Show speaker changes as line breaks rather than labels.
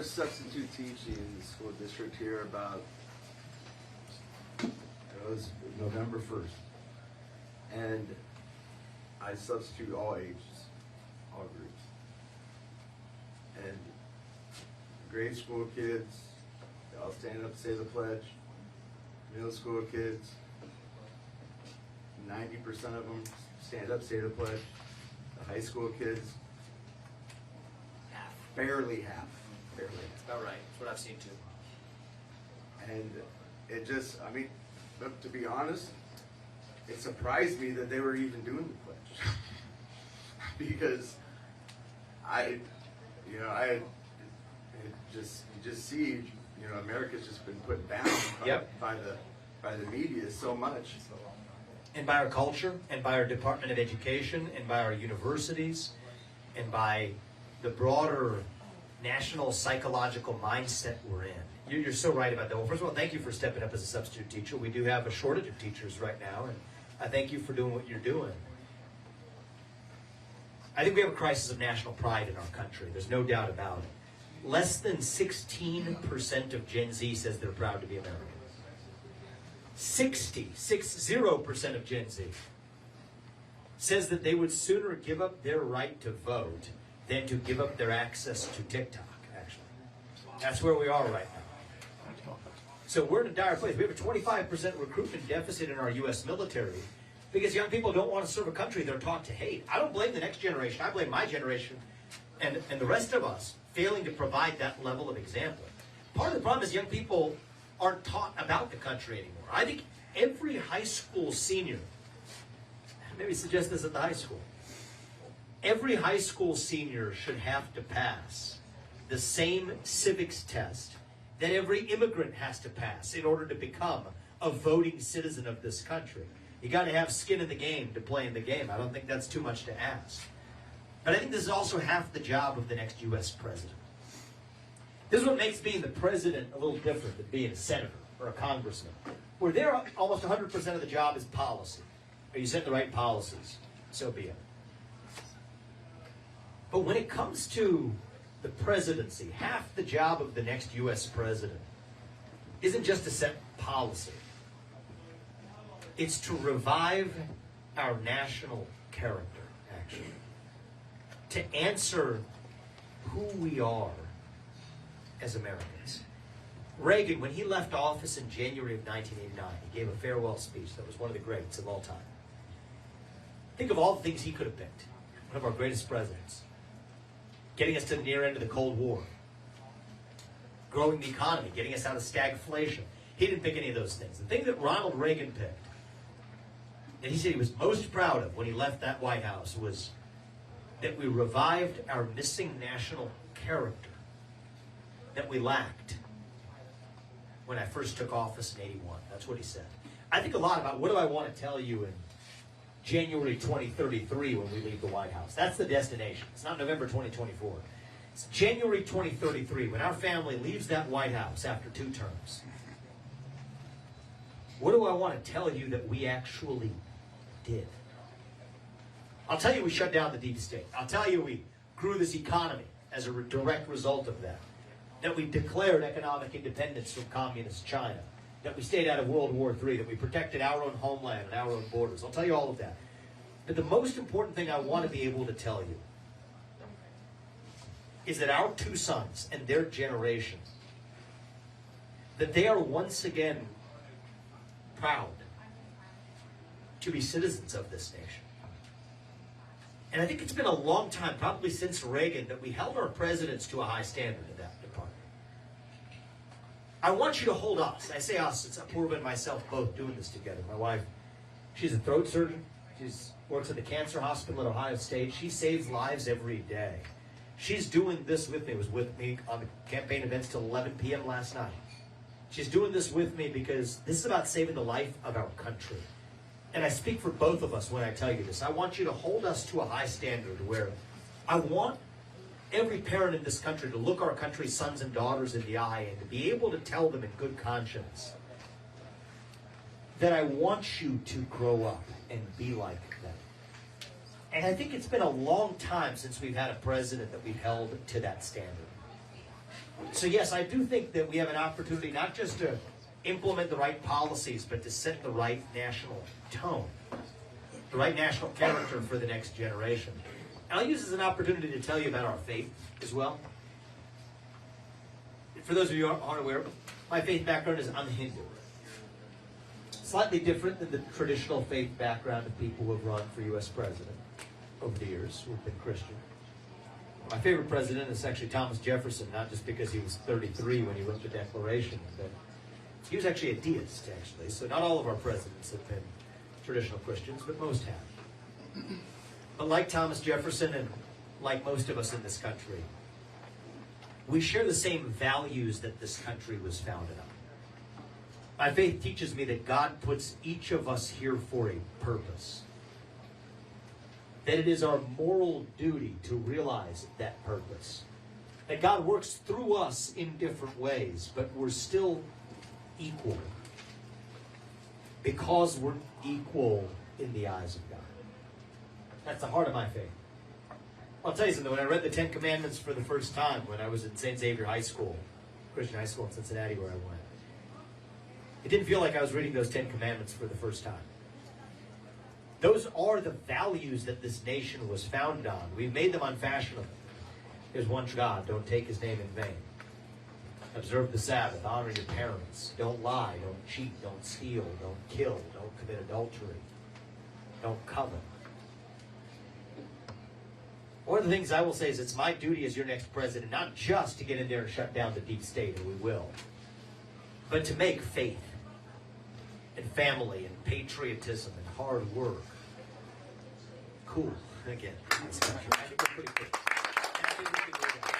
Substitute teaching in the school district here about, it was November 1st. And I substitute all ages, all groups. And grade school kids, they all stand up and say the pledge. Middle school kids, 90% of them stand up, say the pledge. The high school kids, barely half.
That's about right. That's what I've seen too.
And it just, I mean, look, to be honest, it surprised me that they were even doing the pledge. Because you just see, America's just been put down by the media so much.
And by our culture, and by our Department of Education, and by our universities, and by the broader national psychological mindset we're in. You're so right about that. Well, first of all, thank you for stepping up as a substitute teacher. We do have a shortage of teachers right now, and I thank you for doing what you're doing. I think we have a crisis of national pride in our country. There's no doubt about it. Less than 16% of Gen Z says they're proud to be American. 60% of Gen Z says that they would sooner give up their right to vote than to give up their access to TikTok, actually. That's where we are right now. So we're in a dire place. We have a 25% recruitment deficit in our U.S. military because young people don't want to serve a country they're taught to hate. I don't blame the next generation. I blame my generation and the rest of us failing to provide that level of example. Part of the problem is young people aren't taught about the country anymore. I think every high school senior, maybe suggest this at the high school, every high school senior should have to pass the same civics test that every immigrant has to pass in order to become a voting citizen of this country. You got to have skin in the game to play in the game. I don't think that's too much to ask. But I think this is also half the job of the next U.S. president. This is what makes being the president a little different than being a senator or a congressman. Where there, almost 100% of the job is policy. Are you setting the right policies? So be it. But when it comes to the presidency, half the job of the next U.S. president isn't just to set policy. It's to revive our national character, actually. To answer who we are as Americans. Reagan, when he left office in January of 1989, he gave a farewell speech that was one of the greats of all time. Think of all the things he could have picked. One of our greatest presidents. Getting us to the near end of the Cold War. Growing the economy, getting us out of stagflation. He didn't pick any of those things. The thing that Ronald Reagan picked, and he said he was most proud of when he left that White House, was that we revived our missing national character that we lacked when I first took office in '81. That's what he said. I think a lot about what do I want to tell you in January 2033 when we leave the White House. That's the destination. It's not November 2024. It's January 2033 when our family leaves that White House after 2 terms. What do I want to tell you that we actually did? I'll tell you we shut down the deep state. I'll tell you we grew this economy as a direct result of that. That we declared economic independence from communist China. That we stayed out of World War III, that we protected our own homeland and our own borders. I'll tell you all of that. But the most important thing I want to be able to tell you is that our 2 sons and their generation, that they are once again proud to be citizens of this nation. And I think it's been a long time, probably since Reagan, that we held our presidents to a high standard in that department. I want you to hold us. I say us, it's Apurva and myself both doing this together. My wife, she's a throat surgeon. She works at the cancer hospital at Ohio State. She saves lives every day. She's doing this with me. Was with me on the campaign events till 11 p.m. last night. She's doing this with me because this is about saving the life of our country. And I speak for both of us when I tell you this. I want you to hold us to a high standard where I want every parent in this country to look our country's sons and daughters in the eye and to be able to tell them in good conscience that I want you to grow up and be like them. And I think it's been a long time since we've had a president that we've held to that standard. So yes, I do think that we have an opportunity not just to implement the right policies, but to set the right national tone, the right national character for the next generation. And I'll use this as an opportunity to tell you about our faith as well. For those of you who aren't aware, my faith background is unhindered. Slightly different than the traditional faith background of people who have run for U.S. president over the years, who have been Christian. My favorite president is actually Thomas Jefferson, not just because he was 33 when he wrote the Declaration, but he was actually a deist, actually. So not all of our presidents have been traditional Christians, but most have. But like Thomas Jefferson and like most of us in this country, we share the same values that this country was founded on. My faith teaches me that God puts each of us here for a purpose. That it is our moral duty to realize that purpose. That God works through us in different ways, but we're still equal. Because we're equal in the eyes of God. That's the heart of my faith. I'll tell you something, when I read the Ten Commandments for the first time, when I was at St. Xavier High School, Christian high school in Cincinnati where I went, it didn't feel like I was reading those Ten Commandments for the first time. Those are the values that this nation was founded on. We've made them unfashionable. There's one God. Don't take his name in vain. Observe the Sabbath. Honor your parents. Don't lie. Don't cheat. Don't steal. Don't kill. Don't commit adultery. Don't covet. One of the things I will say is it's my duty as your next president not just to get in there and shut down the deep state, and we will, but to make faith and family and patriotism and hard work cool again in this country. I think we're pretty cool.